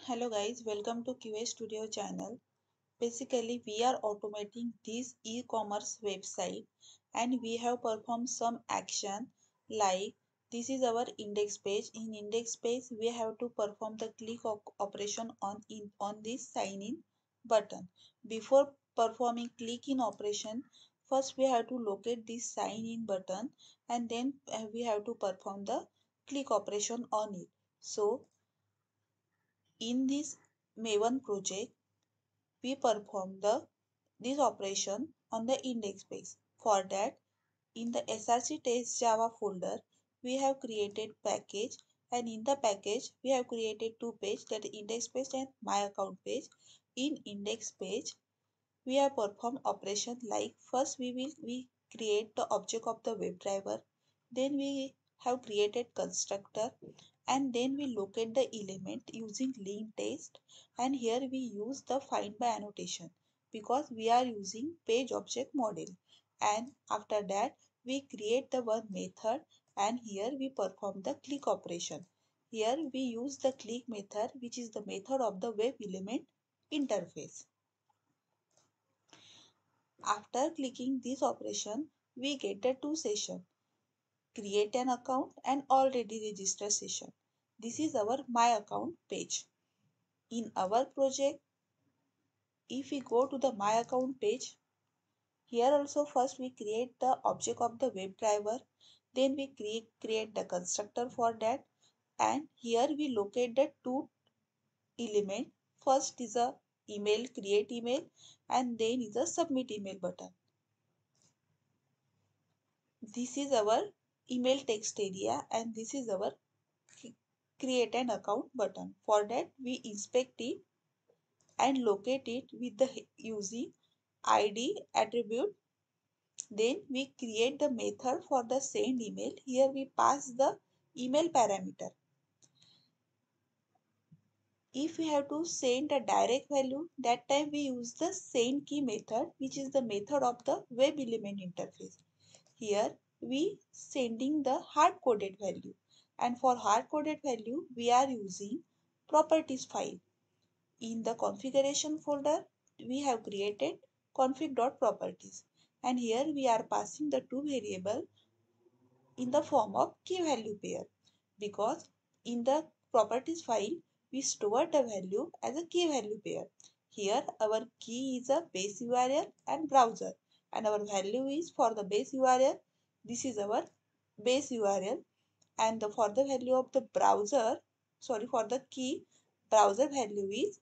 Hello guys, welcome to QA Studio channel. Basically, we are automating this e-commerce website and we have performed some action like this is our index page. In index page, we have to perform the operation on this sign in button. Before performing click in operation, first we have to locate this sign in button and then we have to perform the click operation on it. So in this Maven project, we perform this operation on the index page. For that, in the src test java folder, we have created package, and in the package we have created two pages, that is index page and my account page. In index page, we have performed operation like first we create the object of the WebDriver, then we have created constructor, and then we locate the element using link test, and here we use the find by annotation because we are using page object model. And after that, we create the one method, and here we perform the click operation. Here we use the click method, which is the method of the web element interface. After clicking this operation, we get the two sessions: create an account and already registered session. This is our my account page. In our project, if we go to the my account page, here also first we create the object of the WebDriver, then we create the constructor for that, and here we locate the two element. First is a email, create email, and then is a submit email button. This is our email text area and this is our create an account button. For that, we inspect it and locate it with the using id attribute. Then we create the method for the send email. Here we pass the email parameter. If we have to send a direct value, that time we use the send key method, which is the method of the web element interface. Here we sending the hard coded value, and for hard coded value we are using properties file. In the configuration folder, we have created config.properties, and here we are passing the two variable in the form of key value pair, because in the properties file we store the value as a key value pair. Here our key is a base URL and browser, and our value is for the base URL. This is our base URL, and for the value of the browser, sorry, for the key browser value is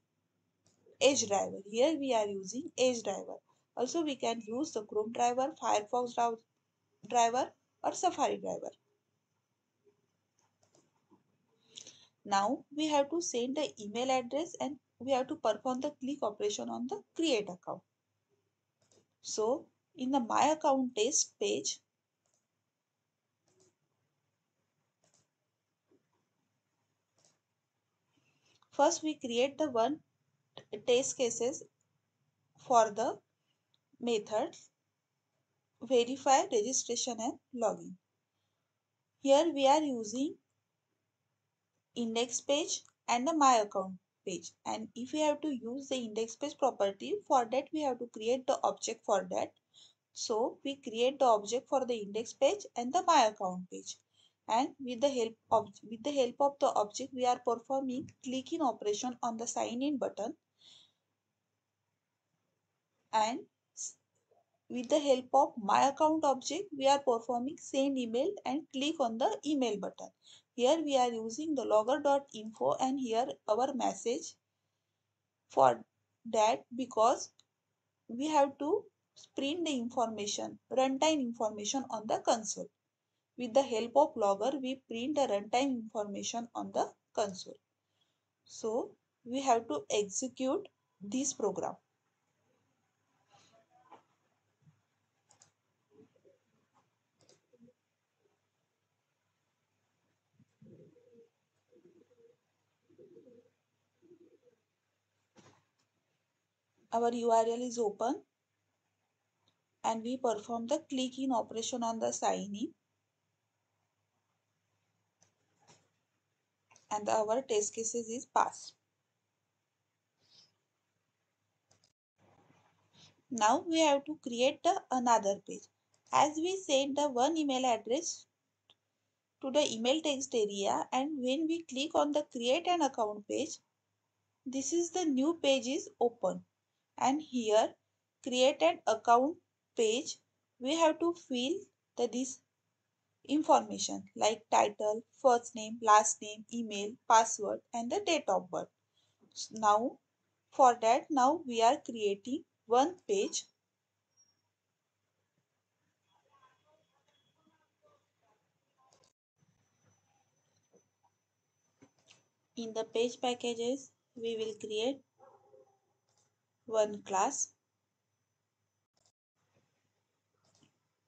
Edge driver. Here we are using Edge driver. Also we can use the Chrome driver, Firefox driver, or Safari driver. Now we have to send the email address and we have to perform the click operation on the create account. So in the my account test page, first we create the one test cases for the method verify registration and login. Here we are using index page and the my account page, and if we have to use the index page property, for that we have to create the object for that. So we create the object for the index page and the my account page, and with the help of the object we are performing click in operation on the sign in button, and with the help of my account object we are performing send email and click on the email button. Here we are using the logger.info, and here our message for that, because we have to print the information, runtime information on the console. With the help of logger, we print the runtime information on the console. So we have to execute this program. Our URL is open and we perform the click in operation on the sign in, and our test cases is passed. Now we have to create the another page. As we send the one email address to the email text area, and when we click on the create an account page, this is the new page is open. And here create an account page, we have to fill this information like title, first name, last name, email, password and the date of birth. Now for that, now we are creating one page. In the page packages, we will create one class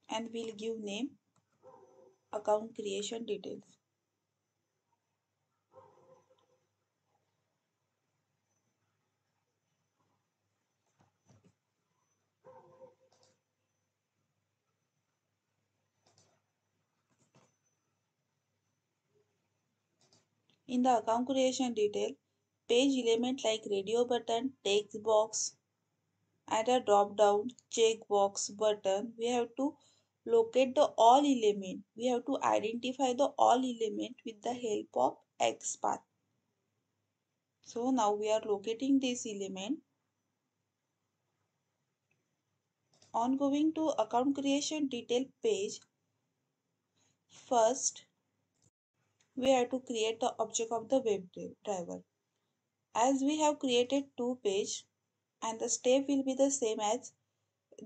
and we'll give name account creation details. In the account creation detail, page element like radio button, text box and a drop down checkbox button, we have to locate the all element. We have to identify the all element with the help of XPath. So now we are locating this element. On going to account creation detail page, first we have to create the object of the web driver. As we have created two pages and the step will be the same as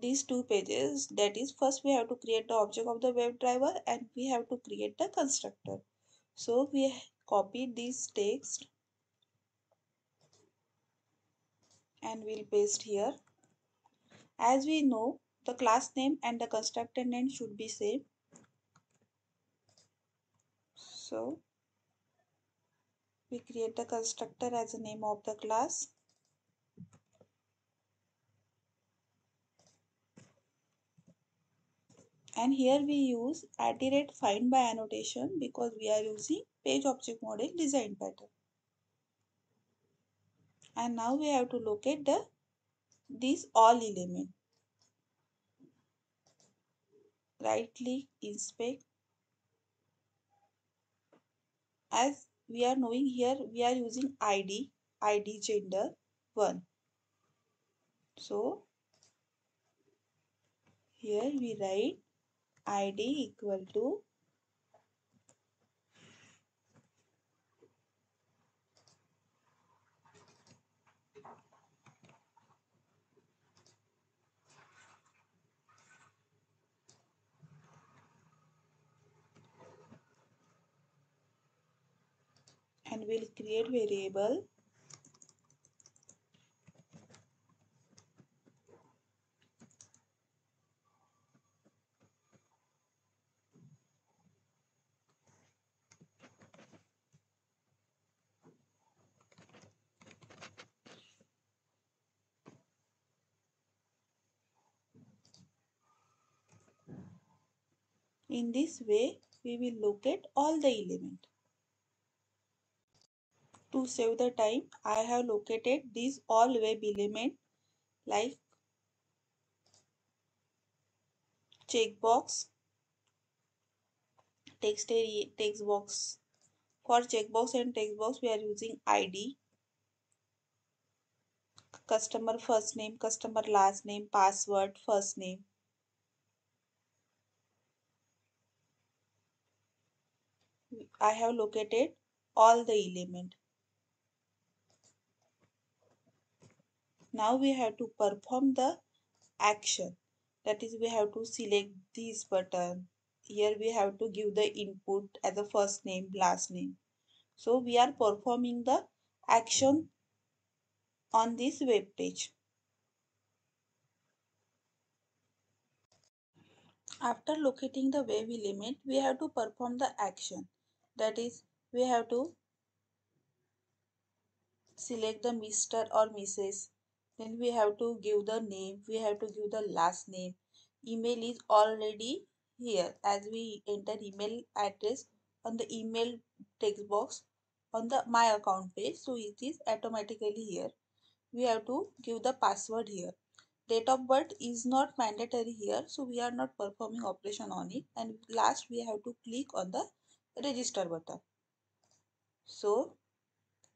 these two pages, that is first we have to create the object of the web driver and we have to create the constructor. So we copy this text and we'll paste here. As we know, the class name and the constructor name should be same. So we create the constructor as the name of the class. And here we use @find by annotation because we are using page object model design pattern. And now we have to locate these all element. Right click, inspect. As we are knowing here, we are using id gender 1. So here we write id equal to and we'll create variable in this way. We will locate all the element. To save the time, I have located these all web element like checkbox, text box. For checkbox and text box, we are using id, customer first name, customer last name, password, first name. I have located all the element. Now we have to perform the action. That is, we have to select this button. Here we have to give the input as a first name, last name. So we are performing the action on this web page. After locating the web element, we have to perform the action. That is, we have to select the Mr. or Mrs. Then we have to give the name, we have to give the last name. Email is already here as we enter email address on the email text box on the my account page. So it is automatically here. We have to give the password here. Date of birth is not mandatory here, so we are not performing operation on it. And last we have to click on the register button. So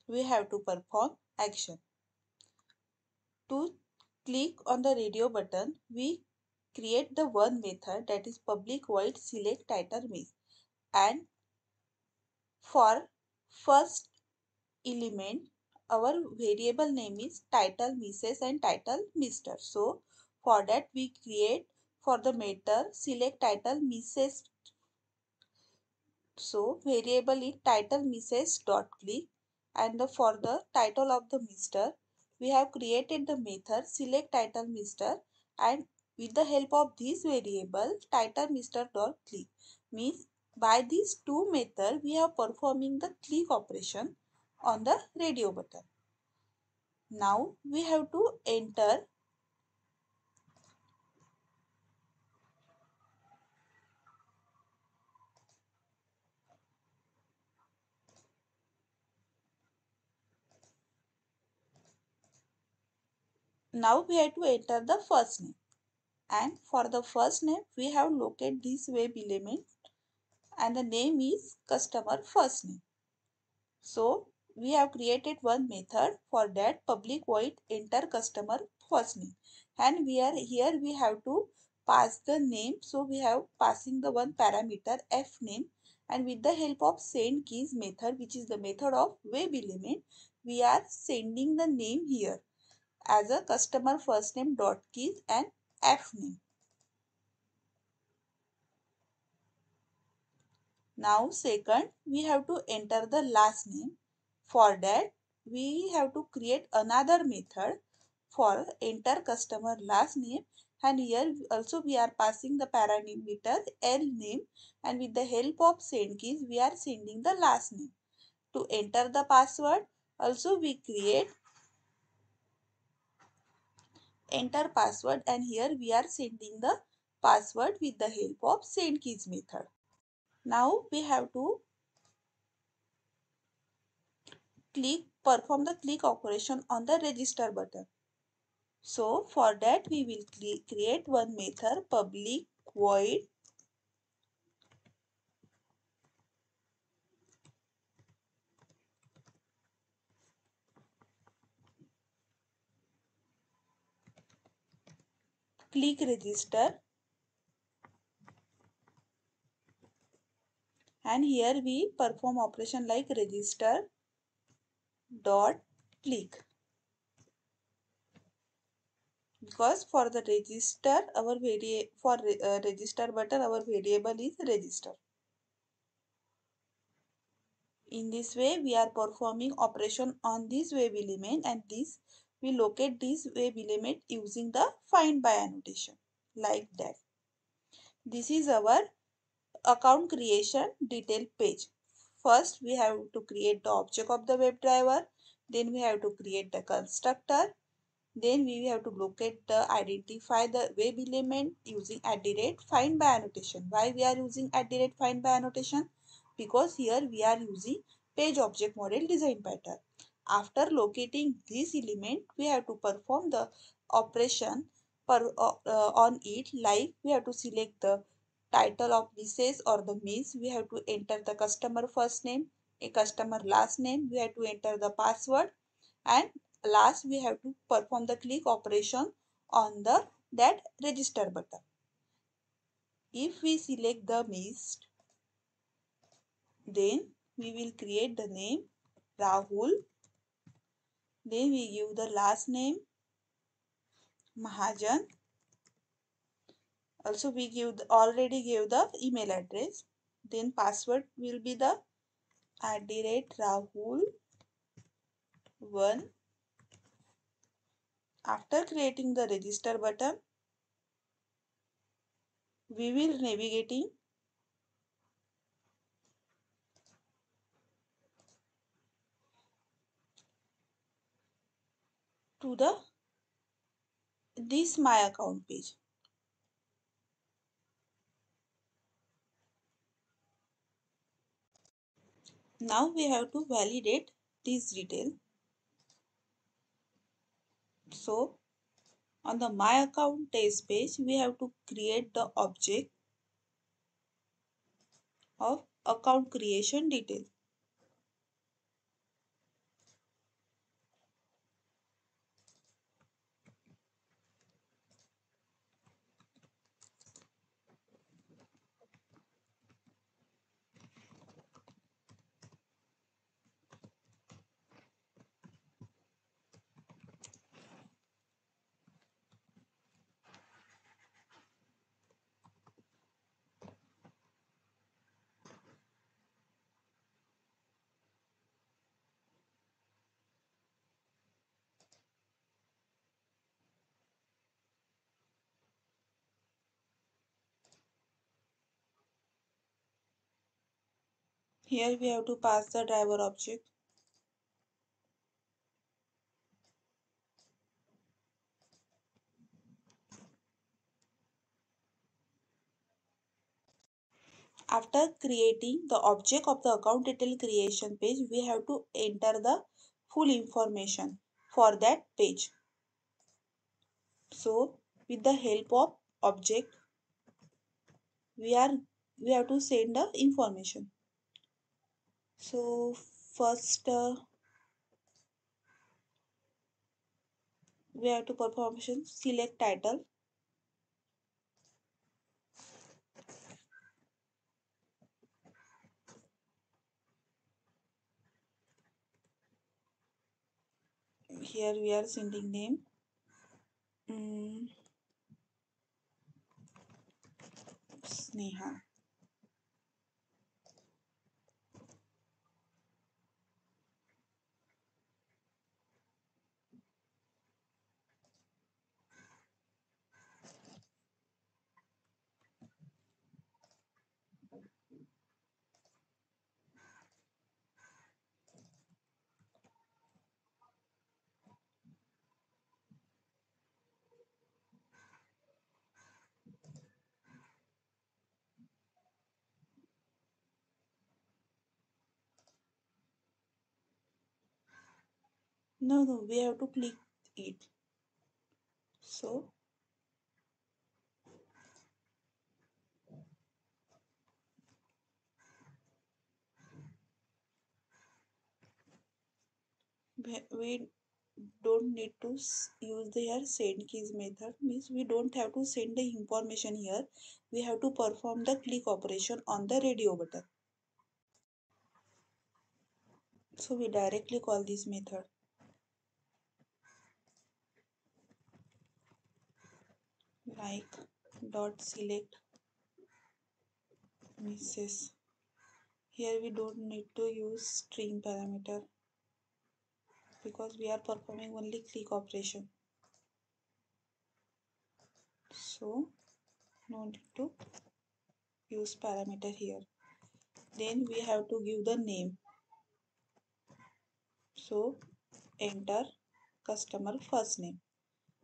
we have to perform action. To click on the radio button, we create the one method, that is public void select title miss. And for first element, our variable name is title Mrs. and title Mr. So for that we create for the method select title Mrs. So variable is title Mrs. dot click, and for the title of the Mr. we have created the method select title Mr. and with the help of this variable title Mr. dot click, means by these two methods we are performing the click operation on the radio button. Now we have to enter. Now we have to enter the first name, and for the first name we have located this web element and the name is customer first name. So we have created one method for that public void enter customer first name, and we are here we have to pass the name. So we have passing the one parameter f name, and with the help of send keys method, which is the method of web element, we are sending the name here as a customer first name dot keys and f name. Now second, we have to enter the last name. For that, we have to create another method for enter customer last name, and here also we are passing the parameter L name, and with the help of send keys we are sending the last name. To enter the password, also we create enter password, and here we are sending the password with the help of send keys method. Now we have to perform the click operation on the register button. So for that we will create one method public void click register, and here we perform operation like register dot click, because for the register our register button our variable is register. In this way we are performing operation on this web element, and this we locate this web element using the find by annotation like that. This is our account creation detail page. First we have to create the object of the WebDriver, then we have to create the constructor, then we have to locate the identify the web element using @find by annotation. Why we are using @find by annotation? Because here we are using page object model design pattern. After locating this element, we have to perform the operation on it, like we have to select the title of Mrs. or the Miss. We have to enter the customer first name, a customer last name. We have to enter the password, and last we have to perform the click operation on the that register button. If we select the missed, then we will create the name Rahul, then we give the last name Mahajan, also we give already gave the email address, then password will be the @Rahul1. After creating the register button, we will navigating to the this my account page. Now we have to validate this detail. So On the My Account test page, we have to create the object of account creation detail. Here we have to pass the driver object. After creating the object of the account detail creation page, we have to enter the full information for that page. So, with the help of object, we are we have to send the information. So, first we have to perform option select title. Here we are sending name. Mm, Sneha. No, no, we have to click it. So, we don't need to use the here send keys method, means we don't have to send the information here. We have to perform the click operation on the radio button. So we directly call this method like dot select misses. Here we don't need to use string parameter because we are performing only click operation. So no need to use parameter here. Then we have to give the name. So enter customer first name.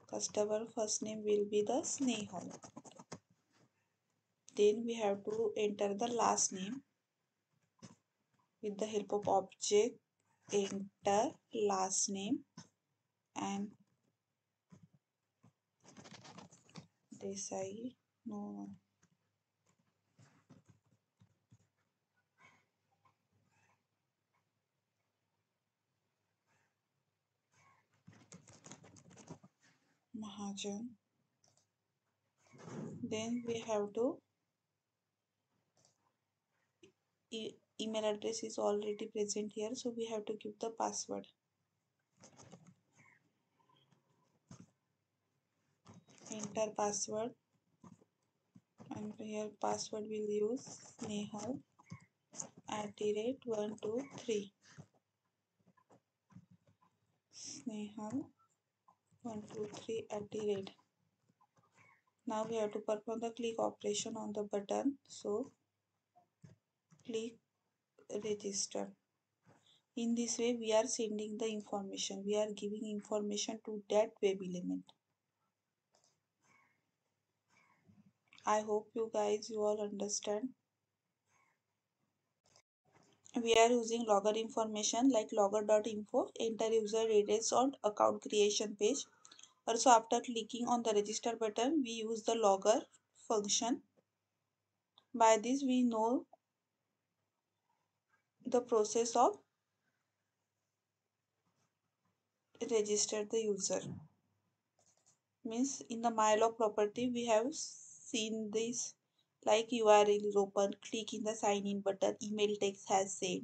Customer first name will be the Snehal. Then we have to enter the last name with the help of object. Enter last name and Desai. No, Mahajan. Then we have to email address is already present here, so we have to give the password. Enter password and here password will use Snehal @123. Snehal 123 @. Now we have to perform the click operation on the button. So click register. In this way we are sending the information. We are giving information to that web element. I hope you all understand. We are using logger information like logger.info. Enter user details on account creation page. Also, after clicking on the register button, we use the logger function. By this, we know the process of register the user. Means in the MyLog property, we have seen this like URL is open, click in the sign in button, email text has sent.